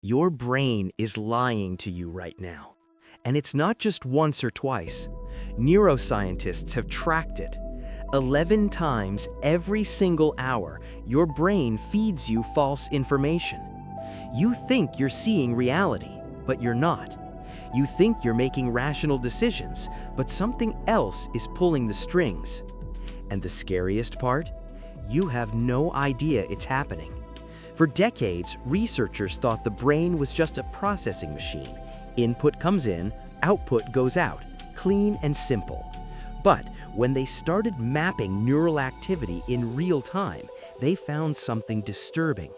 Your brain is lying to you right now. And it's not just once or twice. Neuroscientists have tracked it. 11 times every single hour, your brain feeds you false information. You think you're seeing reality, but you're not. You think you're making rational decisions, but something else is pulling the strings. And the scariest part? You have no idea it's happening. For decades, researchers thought the brain was just a processing machine. Input comes in, output goes out, clean and simple. But when they started mapping neural activity in real time, they found something disturbing.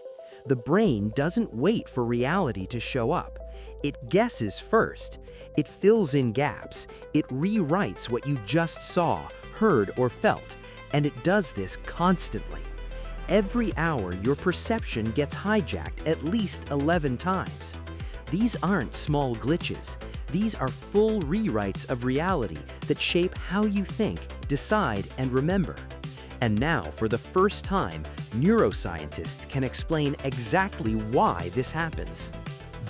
The brain doesn't wait for reality to show up. It guesses first. It fills in gaps. It rewrites what you just saw, heard, or felt. And it does this constantly. Every hour, your perception gets hijacked at least 11 times. These aren't small glitches. These are full rewrites of reality that shape how you think, decide, and remember. And now, for the first time, neuroscientists can explain exactly why this happens.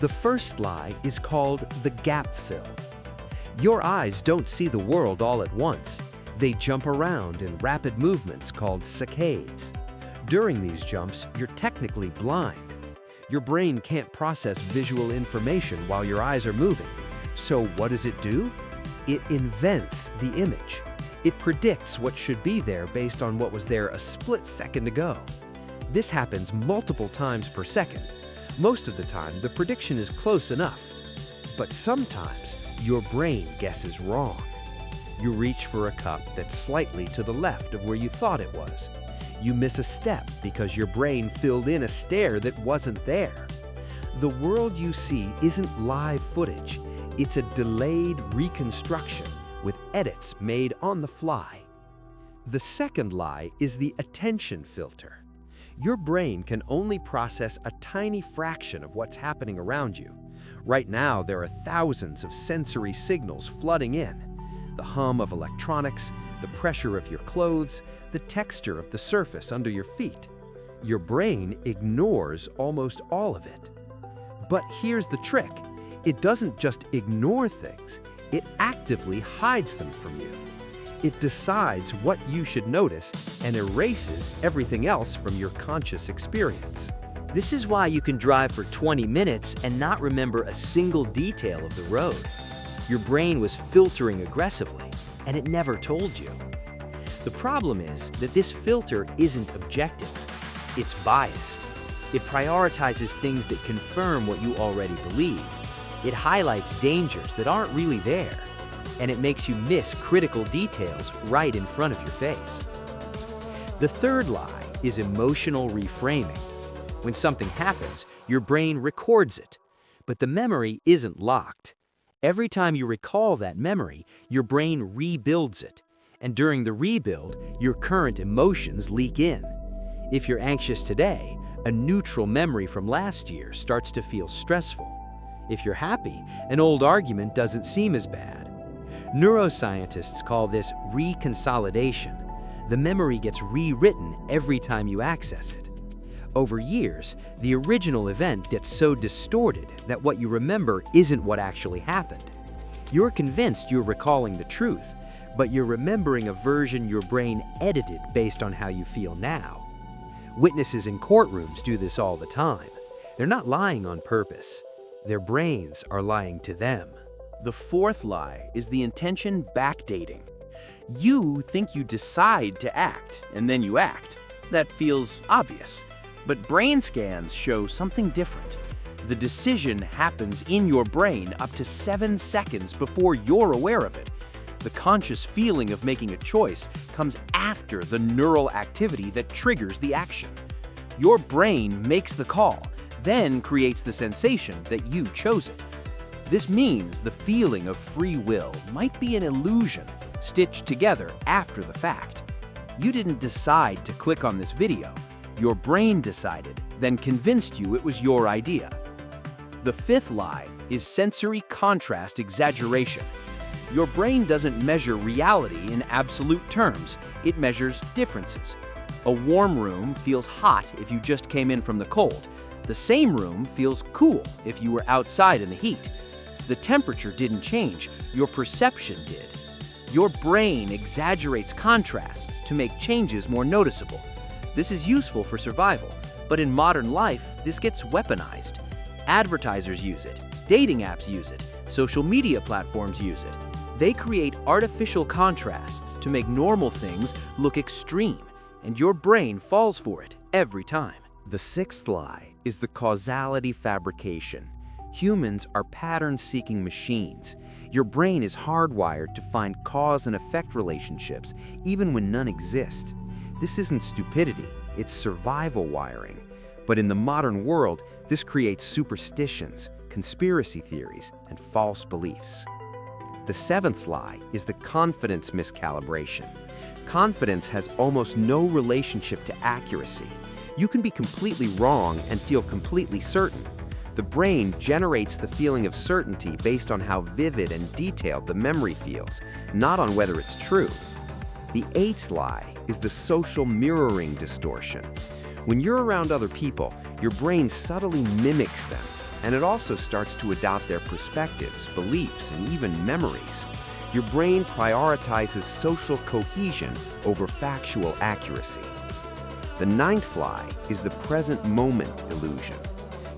The first lie is called the gap fill. Your eyes don't see the world all at once. They jump around in rapid movements called saccades. During these jumps, you're technically blind. Your brain can't process visual information while your eyes are moving. So what does it do? It invents the image. It predicts what should be there based on what was there a split second ago. This happens multiple times per second. Most of the time, the prediction is close enough. But sometimes, your brain guesses wrong. You reach for a cup that's slightly to the left of where you thought it was. You miss a step because your brain filled in a stair that wasn't there. The world you see isn't live footage. It's a delayed reconstruction with edits made on the fly. The second lie is the attention filter. Your brain can only process a tiny fraction of what's happening around you. Right now, there are thousands of sensory signals flooding in. The hum of electronics, the pressure of your clothes, the texture of the surface under your feet. Your brain ignores almost all of it. But here's the trick. It doesn't just ignore things, it actively hides them from you. It decides what you should notice and erases everything else from your conscious experience. This is why you can drive for 20 minutes and not remember a single detail of the road. Your brain was filtering aggressively, and it never told you. The problem is that this filter isn't objective. It's biased. It prioritizes things that confirm what you already believe. It highlights dangers that aren't really there, and it makes you miss critical details right in front of your face. The third lie is emotional reframing. When something happens, your brain records it, but the memory isn't locked. Every time you recall that memory, your brain rebuilds it. And during the rebuild, your current emotions leak in. If you're anxious today, a neutral memory from last year starts to feel stressful. If you're happy, an old argument doesn't seem as bad. Neuroscientists call this reconsolidation. The memory gets rewritten every time you access it. Over years, the original event gets so distorted that what you remember isn't what actually happened. You're convinced you're recalling the truth, but you're remembering a version your brain edited based on how you feel now. Witnesses in courtrooms do this all the time. They're not lying on purpose. Their brains are lying to them. The fourth lie is the intention backdating. You think you decide to act, and then you act. That feels obvious. But brain scans show something different. The decision happens in your brain up to 7 seconds before you're aware of it. The conscious feeling of making a choice comes after the neural activity that triggers the action. Your brain makes the call, then creates the sensation that you chose it. This means the feeling of free will might be an illusion stitched together after the fact. You didn't decide to click on this video. Your brain decided, then convinced you it was your idea. The fifth lie is sensory contrast exaggeration. Your brain doesn't measure reality in absolute terms, it measures differences. A warm room feels hot if you just came in from the cold. The same room feels cool if you were outside in the heat. The temperature didn't change, your perception did. Your brain exaggerates contrasts to make changes more noticeable. This is useful for survival, but in modern life, this gets weaponized. Advertisers use it, dating apps use it, social media platforms use it. They create artificial contrasts to make normal things look extreme, and your brain falls for it every time. The sixth lie is the causality fabrication. Humans are pattern-seeking machines. Your brain is hardwired to find cause and effect relationships, even when none exist. This isn't stupidity, it's survival wiring. But in the modern world, this creates superstitions, conspiracy theories, and false beliefs. The seventh lie is the confidence miscalibration. Confidence has almost no relationship to accuracy. You can be completely wrong and feel completely certain. The brain generates the feeling of certainty based on how vivid and detailed the memory feels, not on whether it's true. The eighth lie is the social mirroring distortion. When you're around other people, your brain subtly mimics them, and it also starts to adopt their perspectives, beliefs, and even memories. Your brain prioritizes social cohesion over factual accuracy. The ninth lie is the present moment illusion.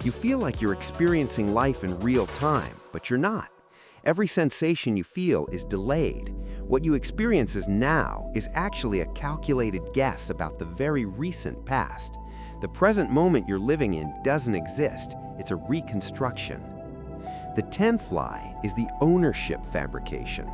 You feel like you're experiencing life in real time, but you're not. Every sensation you feel is delayed. What you experience as now is actually a calculated guess about the very recent past. The present moment you're living in doesn't exist. It's a reconstruction. The 10th lie is the ownership fabrication.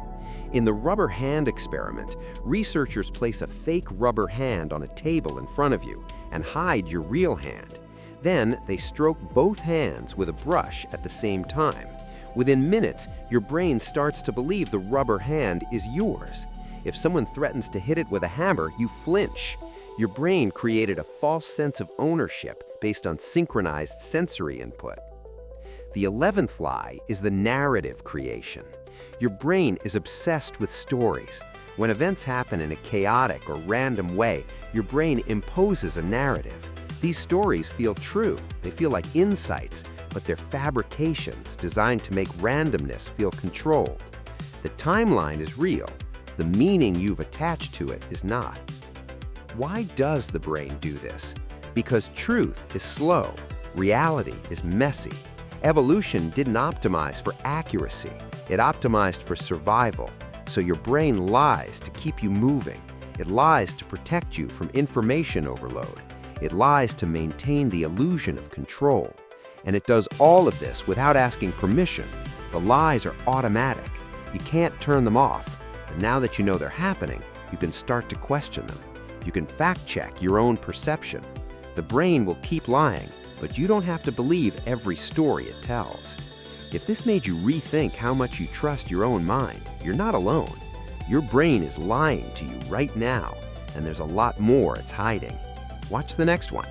In the rubber hand experiment, researchers place a fake rubber hand on a table in front of you and hide your real hand. Then they stroke both hands with a brush at the same time. Within minutes, your brain starts to believe the rubber hand is yours. If someone threatens to hit it with a hammer, you flinch. Your brain created a false sense of ownership based on synchronized sensory input. The 11th lie is the narrative creation. Your brain is obsessed with stories. When events happen in a chaotic or random way, your brain imposes a narrative. These stories feel true, they feel like insights, but they're fabrications designed to make randomness feel controlled. The timeline is real, the meaning you've attached to it is not. Why does the brain do this? Because truth is slow, reality is messy. Evolution didn't optimize for accuracy, it optimized for survival. So your brain lies to keep you moving. It lies to protect you from information overload. It lies to maintain the illusion of control. And it does all of this without asking permission. The lies are automatic. You can't turn them off. And now that you know they're happening, you can start to question them. You can fact-check your own perception. The brain will keep lying, but you don't have to believe every story it tells. If this made you rethink how much you trust your own mind, you're not alone. Your brain is lying to you right now, and there's a lot more it's hiding. Watch the next one.